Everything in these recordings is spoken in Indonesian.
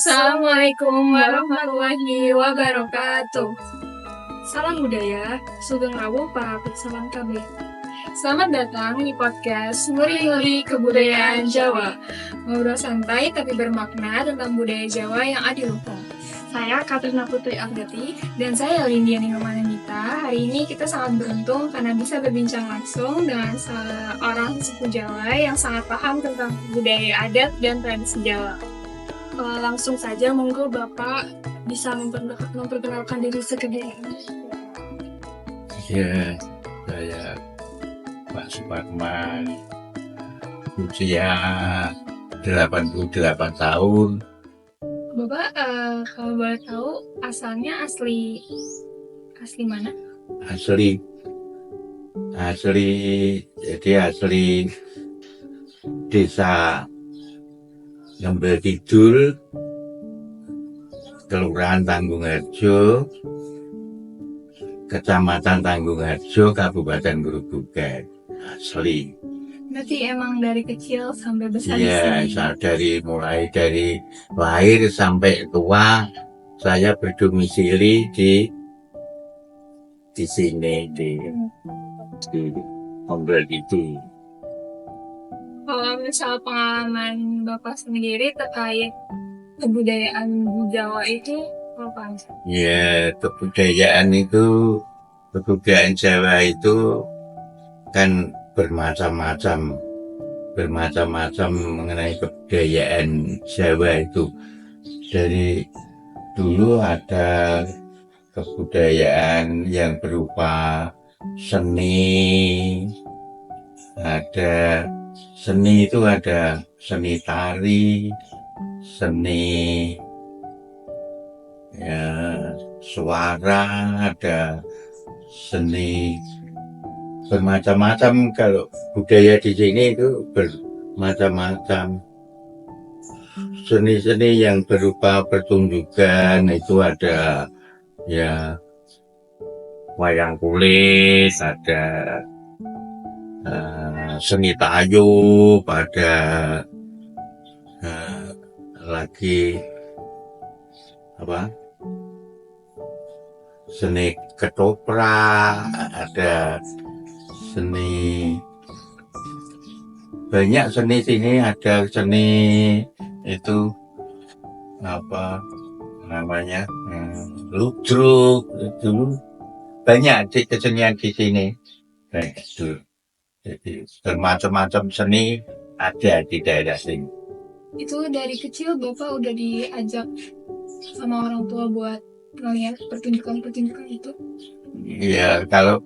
Assalamualaikum warahmatullahi wabarakatuh. Salam budaya, sugeng rawuh para piksawan KB. Selamat datang di podcast Nguri-Nguri Kebudayaan Jawa. Ngobrol santai tapi bermakna tentang budaya Jawa yang adiluhung. Saya Katrina Putri Agati dan saya Lindiani Romananita. Hari ini kita sangat beruntung karena bisa berbincang langsung dengan seorang sepuh Jawa yang sangat paham tentang budaya adat dan tradisi Jawa. Langsung saja, monggo Bapak bisa memperkenalkan diri sekedar. Ya, saya Pak Suparman, usia 88 tahun. Bapak, kalau boleh tahu asalnya asli mana? Asli desa Lembel Kidul, Kelurahan Tanggungarjo, Kecamatan Tanggungarjo, Kabupaten Grobogan. Asli. Berarti emang dari kecil sampai besar di Ya, sini? mulai dari lahir sampai tua, saya berdomisili di sini, di Ombel itu. Kalau misal pengalaman Bapak sendiri terkait kebudayaan Jawa itu apa? Ya, kebudayaan Jawa itu kan bermacam-macam mengenai kebudayaan Jawa itu. Dari dulu ada kebudayaan yang berupa seni, ada seni tari, seni ya, suara, ada seni bermacam-macam. Kalau budaya di sini itu bermacam-macam. Seni-seni yang berupa pertunjukan itu ada ya wayang kulit, ada seni tayub, ada lagi seni ketoprak, ada seni, banyak seni sini. Ada seni itu ludruk, itu banyak kesenian di sini. Itu jadi bermacam-macam seni ada di daerah sini. Itu dari kecil Bapak udah diajak sama orang tua buat ngeliat pertunjukan itu? Iya, kalau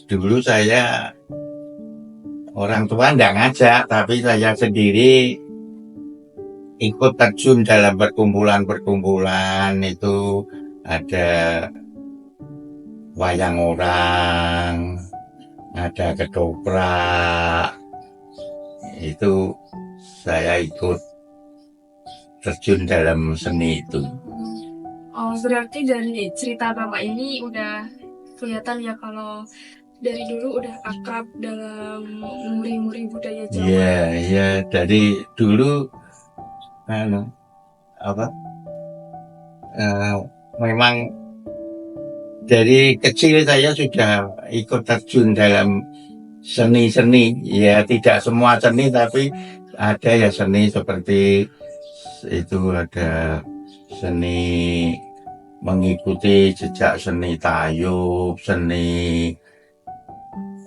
dulu saya orang tua nggak ngajak, tapi saya sendiri ikut terjun dalam perkumpulan itu. Ada wayang orang, ada ketoprak, itu saya ikut terjun dalam seni itu. Oh, berarti dari cerita Bapak ini udah kelihatan ya kalau dari dulu udah akrab dalam muri-muri budaya Jawa. Iya, dari dulu memang dari kecil saya sudah ikut terjun dalam seni-seni. Ya, tidak semua seni, tapi ada ya seni seperti itu. Ada seni mengikuti jejak seni tayub, seni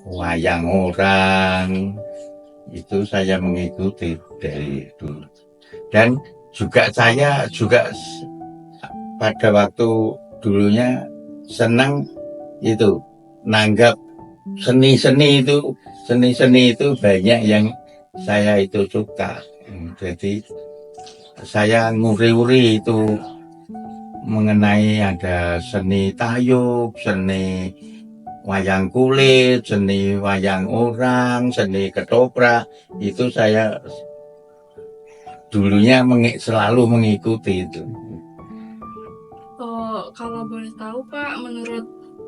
wayang orang, itu saya mengikuti dari dulu. Dan saya juga pada waktu dulunya senang itu nanggap seni-seni itu banyak yang saya itu suka. Jadi saya nguri-uri itu mengenai ada seni tayub, seni wayang kulit, seni wayang orang, seni ketoprak. Itu saya dulunya selalu mengikuti itu. Kalau boleh tahu Pak, menurut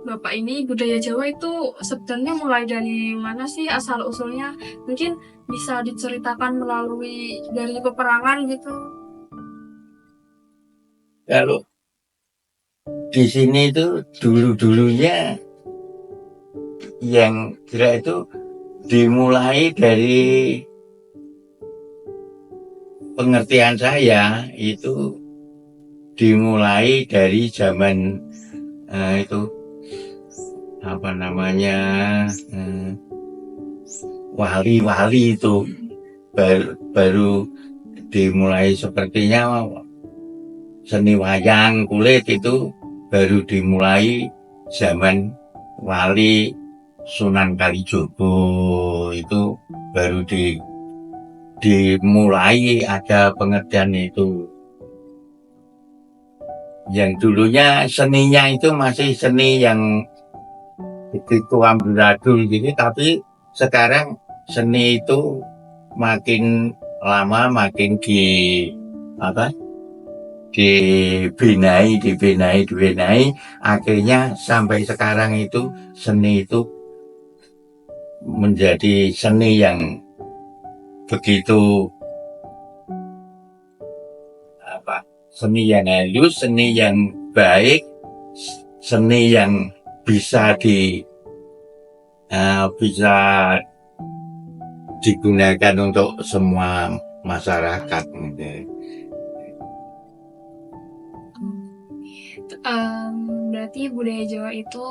Bapak ini budaya Jawa itu sebenarnya mulai dari mana sih asal usulnya? Mungkin bisa diceritakan melalui dari peperangan gitu. kalau di sini itu dulu-dulunya yang gerak itu dimulai dari pengertian saya itu dimulai dari zaman itu apa namanya wali-wali itu baru dimulai sepertinya seni wayang kulit itu baru dimulai zaman wali Sunan Kalijogo itu baru dimulai ada pengertian itu. Yang dulunya seninya itu masih seni yang begitu amburadul gitu, tapi sekarang seni itu makin lama makin dibinai, akhirnya sampai sekarang itu seni itu menjadi seni yang begitu seni yang halus, seni yang baik, seni yang bisa digunakan untuk semua masyarakat. Berarti budaya Jawa itu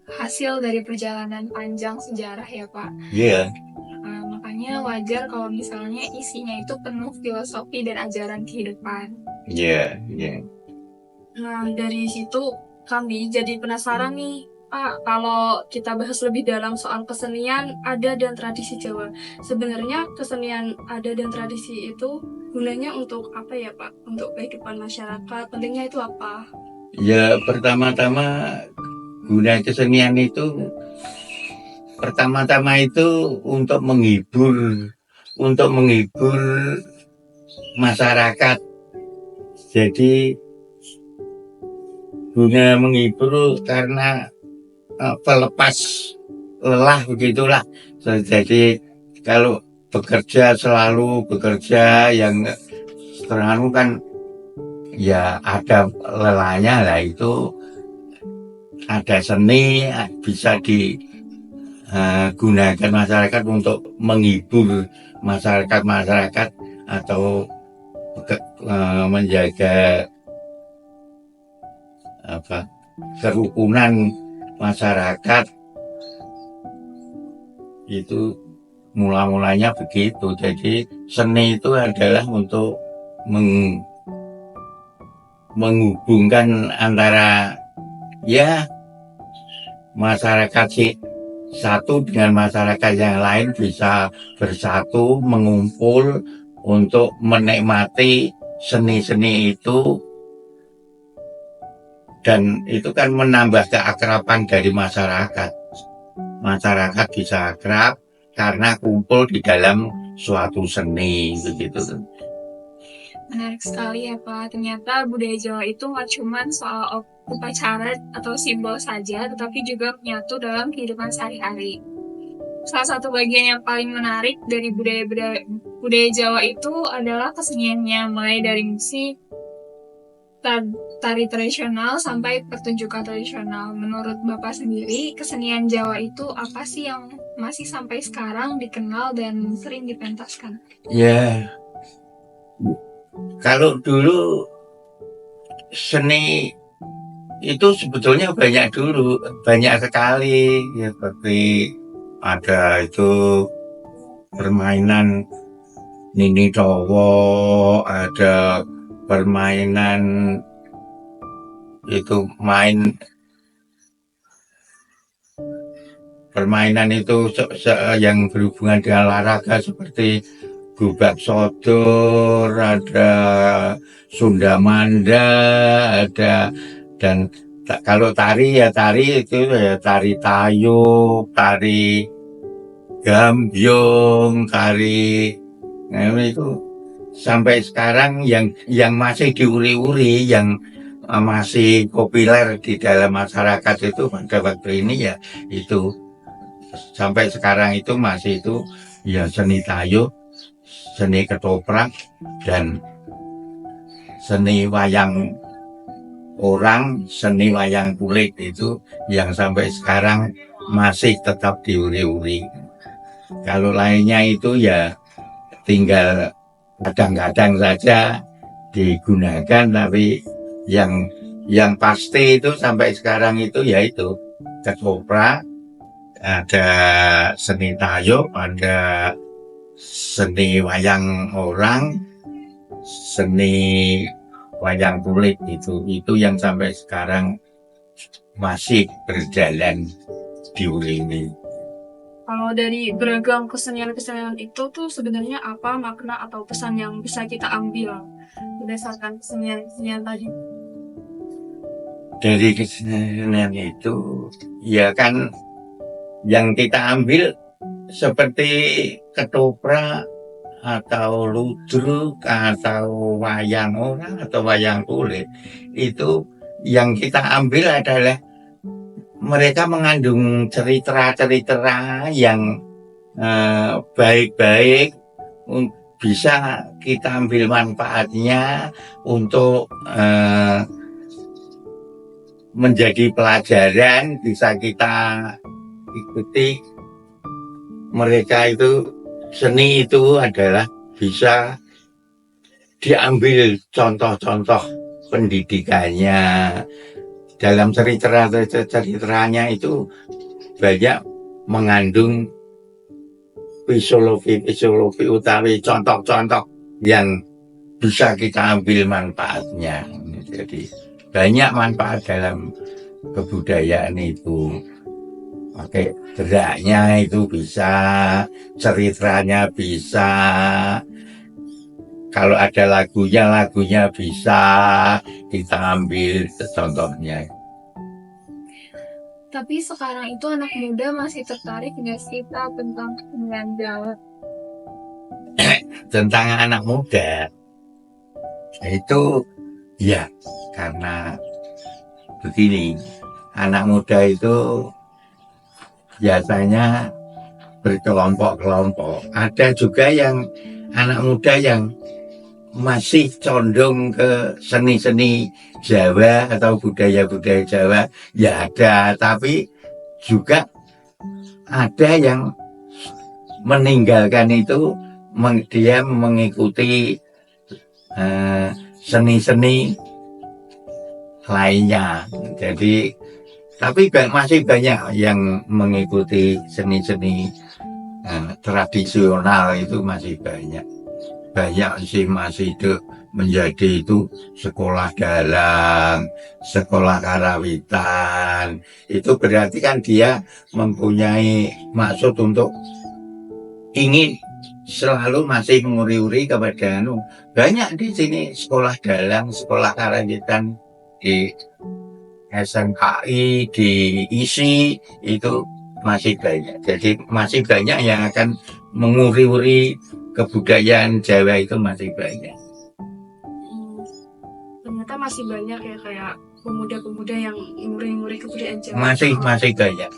hasil dari perjalanan panjang sejarah ya Pak? Iya. Makanya wajar kalau misalnya isinya itu penuh filosofi dan ajaran kehidupan. Iya. Nah, dari situ kami jadi penasaran nih, Pak, kalau kita bahas lebih dalam soal kesenian adat dan tradisi Jawa. Sebenarnya kesenian adat dan tradisi itu gunanya untuk apa ya, Pak? Untuk kehidupan masyarakat, pentingnya itu apa? Ya, pertama-tama guna kesenian itu untuk menghibur masyarakat. Jadi guna menghibur karena pelepas lelah begitulah. Jadi kalau selalu bekerja yang terlalu kan ya ada lelahnya lah, itu ada seni bisa digunakan masyarakat untuk menghibur masyarakat atau menjaga kerukunan masyarakat. Itu mulanya begitu. Jadi seni itu adalah untuk menghubungkan antara ya masyarakat satu dengan masyarakat yang lain bisa bersatu, mengumpul untuk menikmati seni-seni itu, dan itu kan menambah keakraban dari masyarakat. Masyarakat bisa akrab karena kumpul di dalam suatu seni begitu. Menarik sekali ya Pak, ternyata budaya Jawa itu nggak cuma soal upacara atau simbol saja, tetapi juga menyatu dalam kehidupan sehari-hari. Salah satu bagian yang paling menarik dari budaya Jawa itu adalah keseniannya, mulai dari musik, tari tradisional sampai pertunjukan tradisional. Menurut Bapak sendiri, kesenian Jawa itu apa sih yang masih sampai sekarang dikenal dan sering dipentaskan? Ya, kalau dulu seni itu sebetulnya banyak sekali ya, seperti ada itu permainan Nini Towo, ada permainan itu permainan itu yang berhubungan dengan olahraga seperti Gubak Sodor, ada Sundamanda, ada, dan kalau tari itu ya tari tayub, tari gambyong, itu sampai sekarang yang masih diuri-uri, yang masih populer di dalam masyarakat itu pada waktu ini ya itu sampai sekarang itu masih itu ya seni tayub, seni ketoprak, dan seni wayang orang, seni wayang kulit itu yang sampai sekarang masih tetap diuri-uri. Kalau lainnya itu ya tinggal kadang-kadang saja digunakan, tapi yang pasti itu sampai sekarang itu yaitu ketoprak, ada seni tayub, ada seni wayang orang, seni wayang kulit itu yang sampai sekarang masih berjalan diulingi. Kalau dari beragam kesenian-kesenian itu tuh sebenarnya apa makna atau pesan yang bisa kita ambil berdasarkan kesenian-kesenian tadi? Dari kesenian itu ya kan yang kita ambil seperti ketoprak atau ludruk atau wayang orang atau wayang kulit, itu yang kita ambil adalah mereka mengandung cerita-cerita yang baik-baik, bisa kita ambil manfaatnya untuk menjadi pelajaran, bisa kita ikuti. Mereka itu, seni itu adalah bisa diambil contoh-contoh pendidikannya. Dalam cerita-ceritanya itu banyak mengandung filosofi utawi contoh-contoh yang bisa kita ambil manfaatnya. Jadi banyak manfaat dalam kebudayaan itu. Pakai geraknya itu bisa, ceritanya bisa, kalau ada lagunya bisa kita ambil contohnya. Tapi sekarang itu anak muda masih tertarik nggak sih Pak tentang kesenian Jawa? Tentang anak muda itu ya karena begini, anak muda itu biasanya berkelompok-kelompok. Ada juga yang anak muda yang masih condong ke seni-seni Jawa atau budaya-budaya Jawa, ya ada, tapi juga ada yang meninggalkan itu, dia mengikuti seni-seni lainnya. Jadi tapi masih banyak yang mengikuti seni-seni tradisional, itu masih banyak sih, masih itu menjadi itu sekolah dalang, sekolah karawitan. Itu berarti kan dia mempunyai maksud untuk ingin selalu masih menguri-uri kepada banyak di sini sekolah dalang, sekolah karawitan di SMKI, di ISI itu masih banyak. Jadi masih banyak yang akan menguri-uri kebudayaan Jawa, itu masih banyak. Ternyata masih banyak ya kayak pemuda-pemuda yang nguri-nguri kebudayaan Jawa. Masih banyak.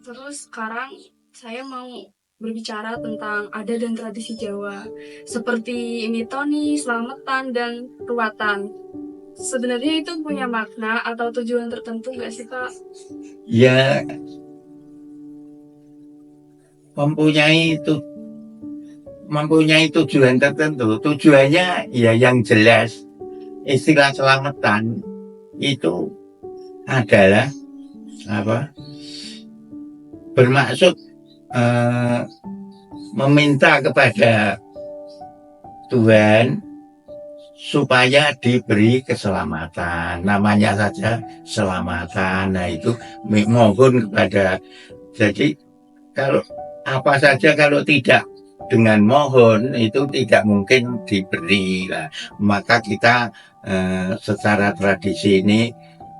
Terus sekarang saya mau berbicara tentang adat dan tradisi Jawa seperti mitoni, selamatan, dan ruatan. Sebenarnya itu punya makna atau tujuan tertentu nggak sih Pak? Ya, mempunyai tujuan tertentu. Tujuannya ya yang jelas, istilah selamatan itu adalah bermaksud meminta kepada Tuhan supaya diberi keselamatan. Namanya saja selamatan. Nah itu mohon kepada, jadi kalau apa saja kalau tidak dengan mohon itu tidak mungkin diberi. Nah, maka kita secara tradisi ini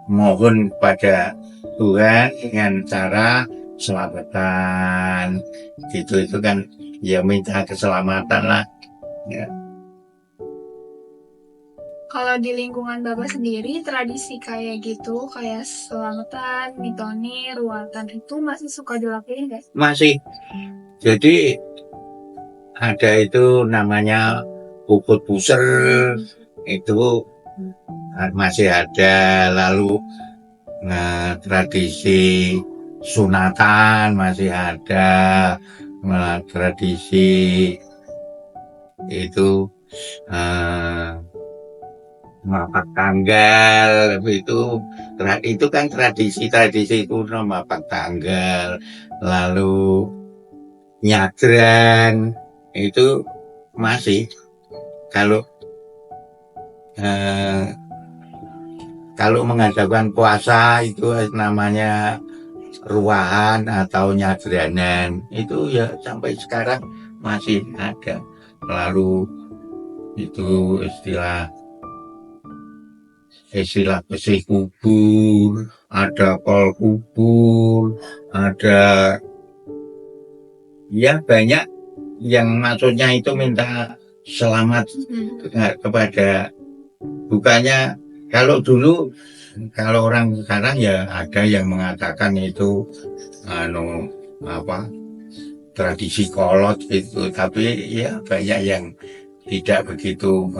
mohon kepada Tuhan dengan cara selamatan. Itu kan ya minta keselamatan lah. Ya. Kalau di lingkungan Bapak sendiri, tradisi kayak gitu, kayak selamatan, mitoni, ruatan itu masih suka dilakuin guys? Masih. Jadi ada itu namanya puput buser, itu masih ada. Lalu tradisi sunatan masih ada. Tradisi itu mapak tanggal itu kan tradisi kuno, mapak tanggal. Lalu nyadran itu masih kalau mengadakan puasa itu namanya ruahan atau nyadranan, itu ya sampai sekarang masih ada. Lalu itu istilah bersih kubur, ada kol kubur, ada ya banyak yang maksudnya itu minta selamat kepada, bukannya kalau dulu, kalau orang sekarang ya ada yang mengatakan itu tradisi kolot itu, tapi ya banyak yang tidak begitu.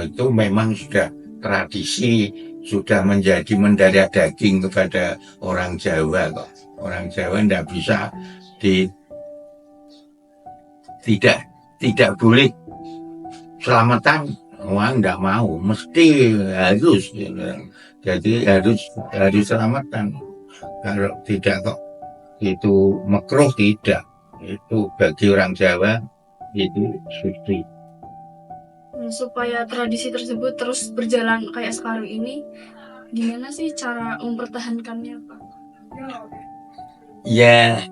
Itu memang sudah tradisi, sudah menjadi mendarah daging kepada orang Jawa kok. Orang Jawa tidak bisa tidak boleh selamatan. Orang tidak mau, mesti harus. Jadi harus selamatan. Kalau tidak kok itu makruh, tidak. Itu bagi orang Jawa itu suci. Supaya tradisi tersebut terus berjalan kayak sekarang ini, gimana sih cara mempertahankannya, Pak? Ya,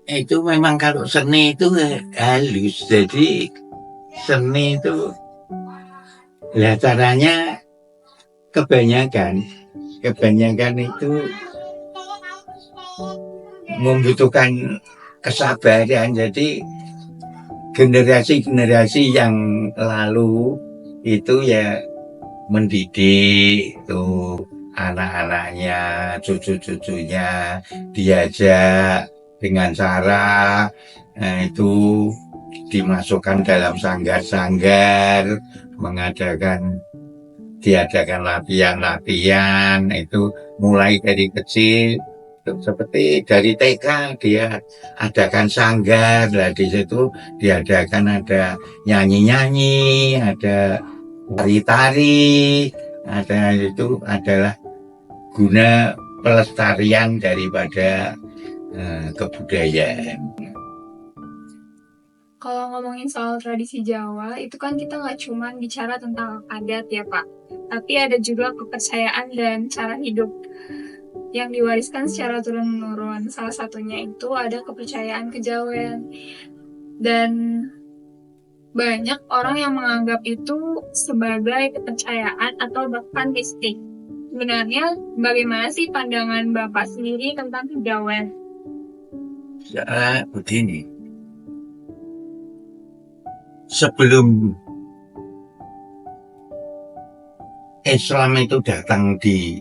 itu memang kalau seni itu halus. Jadi seni itu ya caranya kebanyakan itu membutuhkan kesabaran. Jadi generasi yang lalu itu ya mendidik tuh anak-anaknya, cucu-cucunya, diajak dengan cara itu dimasukkan dalam sanggar-sanggar, diadakan latihan-latihan, itu mulai dari kecil. Seperti dari TK dia adakan sanggar, lah di situ diadakan ada nyanyi-nyanyi, ada tari-tari, ada, itu adalah guna pelestarian daripada kebudayaan. Kalau ngomongin soal tradisi Jawa, itu kan kita nggak cuma bicara tentang adat ya Pak, tapi ada juga kepercayaan dan cara hidup yang diwariskan secara turun-menurun. Salah satunya itu ada kepercayaan kejawen. Dan banyak orang yang menganggap itu sebagai kepercayaan atau bahkan mistik. Sebenarnya bagaimana sih pandangan Bapak sendiri tentang kejawen? Ya, begini. Sebelum Islam itu datang di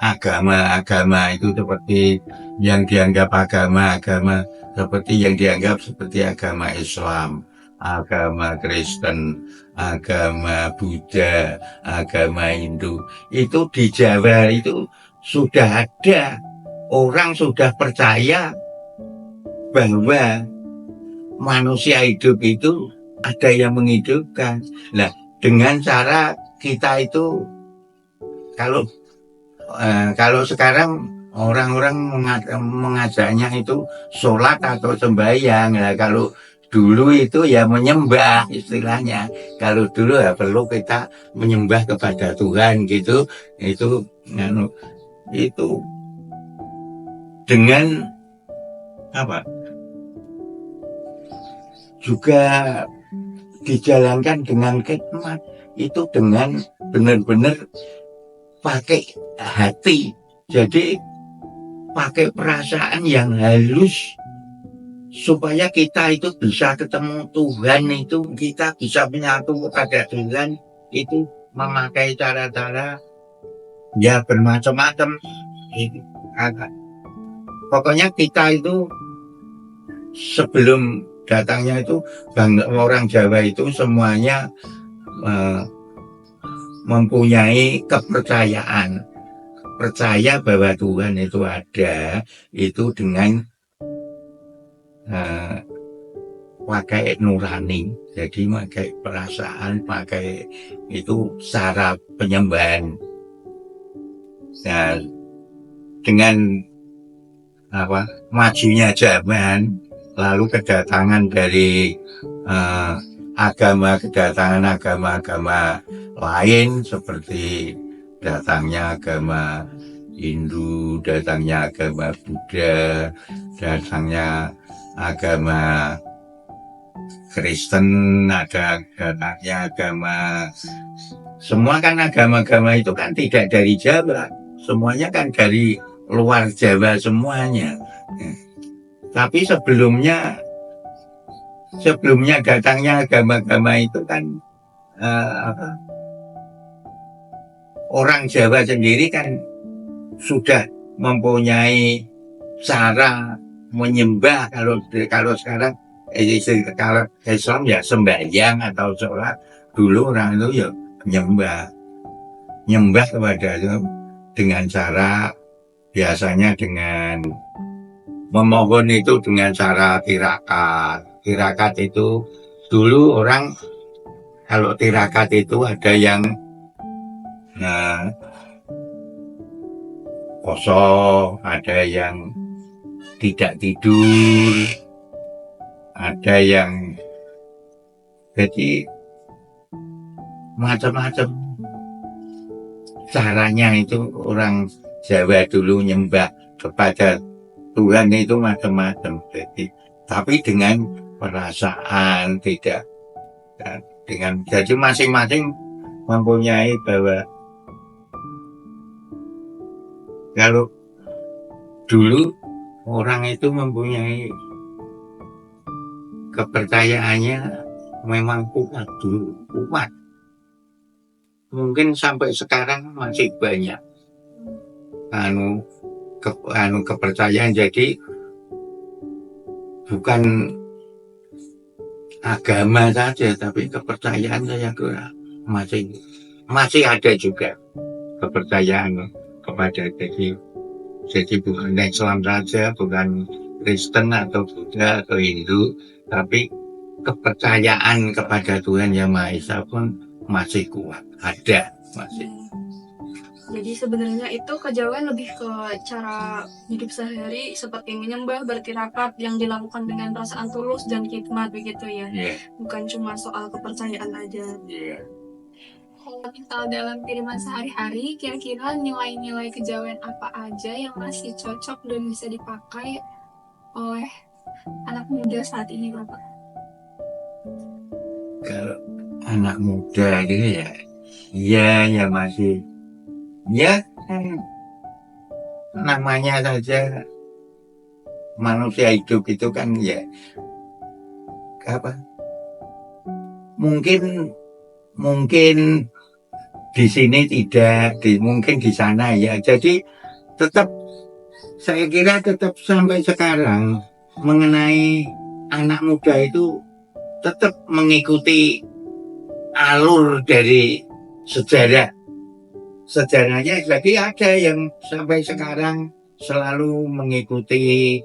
agama itu seperti yang dianggap agama seperti agama Islam, agama Kristen, agama Buddha, agama Hindu. Itu di Jawa itu sudah ada, orang sudah percaya bahwa manusia hidup itu ada yang menghidupkan. Nah, dengan cara kita itu, kalau sekarang orang-orang mengajaknya itu sholat atau sembahyang. Nah, kalau dulu itu ya menyembah istilahnya. Kalau dulu ya perlu kita menyembah kepada Tuhan gitu. Itu dengan juga dijalankan dengan hikmat, itu dengan benar-benar pakai hati, jadi pakai perasaan yang halus supaya kita itu bisa ketemu Tuhan, itu kita bisa menyatu kepada Tuhan. Itu memakai cara-cara ya bermacam-macam. Pokoknya kita itu sebelum datangnya itu orang Jawa itu semuanya mempunyai kepercayaan, percaya bahwa Tuhan itu ada, itu dengan pakai nurani, jadi pakai perasaan, pakai itu cara penyembahan. Nah, dengan majunya zaman, lalu kedatangan dari kedatangan agama-agama lain seperti datangnya agama Hindu, datangnya agama Buddha, datangnya agama Kristen, datangnya agama, semua kan agama-agama itu kan tidak dari Jawa, semuanya kan dari luar Jawa semuanya. Tapi sebelumnya datangnya agama-agama itu kan orang Jawa sendiri kan sudah mempunyai cara menyembah. Kalau sekarang kalau Islam ya sembahyang atau sholat, dulu orang itu ya nyembah kepada itu dengan cara biasanya dengan memohon itu dengan cara tirakat. Tirakat itu dulu orang kalau tirakat itu ada yang kosong, ada yang tidak tidur, ada yang jadi macam-macam caranya itu orang Jawa dulu nyembah kepada Tuhan itu macam-macam. Tapi dengan perasaan, tidak dengan, jadi masing-masing mempunyai bahwa kalau dulu orang itu mempunyai kepercayaannya memang kuat dulu, kuat. Mungkin sampai sekarang masih banyak kepercayaan. Jadi bukan agama saja, tapi kepercayaan saya kira masih ada juga kepercayaan kepada jadi bukan Islam saja, bukan Kristen atau Buddha atau Hindu, tapi kepercayaan kepada Tuhan Yang Maha Esa pun masih kuat, ada masih. Jadi sebenarnya itu kejauhan lebih ke cara hidup sehari seperti menyembah, bertirakat yang dilakukan dengan perasaan tulus dan hikmat begitu ya. Bukan cuma soal kepercayaan aja. Kalau dalam kehidupan sehari-hari, kira-kira nilai-nilai kejawen apa aja yang masih cocok dan bisa dipakai oleh anak muda saat ini, Bapak? Kalau anak muda gitu ya masih, ya namanya saja manusia hidup itu kan ya mungkin di sini tidak, mungkin di sana ya. Jadi tetap, saya kira tetap sampai sekarang mengenai anak muda itu tetap mengikuti alur dari sejarahnya. Jadi ada yang sampai sekarang selalu mengikuti,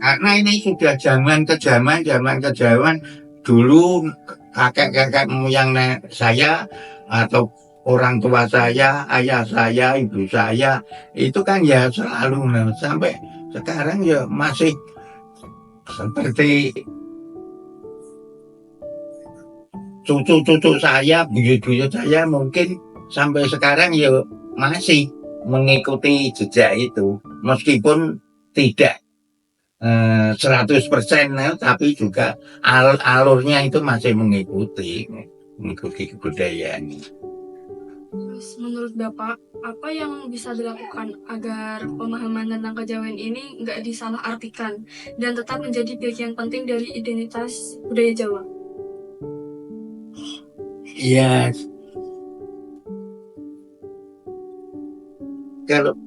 karena ini sudah zaman ke zaman dulu kakek moyang saya atau orang tua saya, ayah saya, ibu saya itu kan ya selalu sampai sekarang ya masih seperti cucu-cucu saya, buyut-buyut saya mungkin sampai sekarang ya masih mengikuti jejak itu, meskipun tidak 100%, tapi juga alurnya itu masih mengikuti kebudayaan. Terus menurut Bapak, apa yang bisa dilakukan agar pemahaman tentang kejawen ini nggak disalahartikan dan tetap menjadi bagian penting dari identitas budaya Jawa? Ya, kalau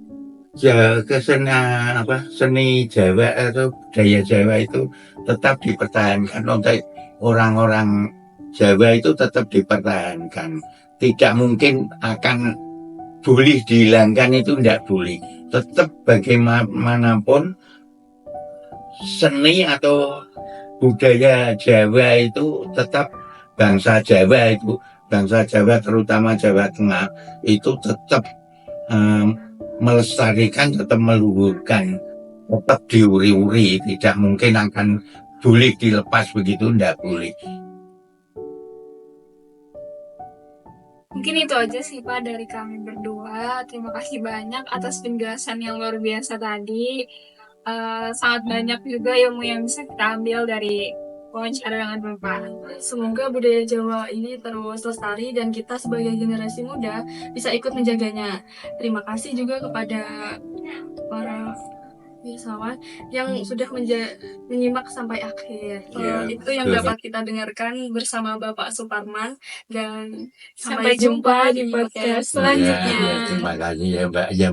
seni Jawa atau budaya Jawa itu tetap dipertahankan oleh orang-orang Jawa itu tetap dipertahankan. Tidak mungkin akan boleh dihilangkan, itu tidak boleh. Tetap bagaimanapun seni atau budaya Jawa itu tetap bangsa Jawa terutama Jawa Tengah itu tetap melestarikan, tetap meluhurkan, tetap diuri-uri, tidak mungkin akan boleh dilepas begitu, tidak boleh. Mungkin itu aja sih Pak dari kami berdua. Terima kasih banyak atas penjelasan yang luar biasa tadi. Sangat banyak juga ilmu yang bisa kita ambil dari wawancara dengan Bapak. Semoga budaya Jawa ini terus lestari dan kita sebagai generasi muda bisa ikut menjaganya. Terima kasih juga kepada para wisatawan yang sudah menyimak sampai akhir. Ya, Itu yang betul. dapat kita dengarkan bersama Bapak Suparman, dan sampai jumpa di podcast selanjutnya. Ya, terima kasih ya Mbak. Ya,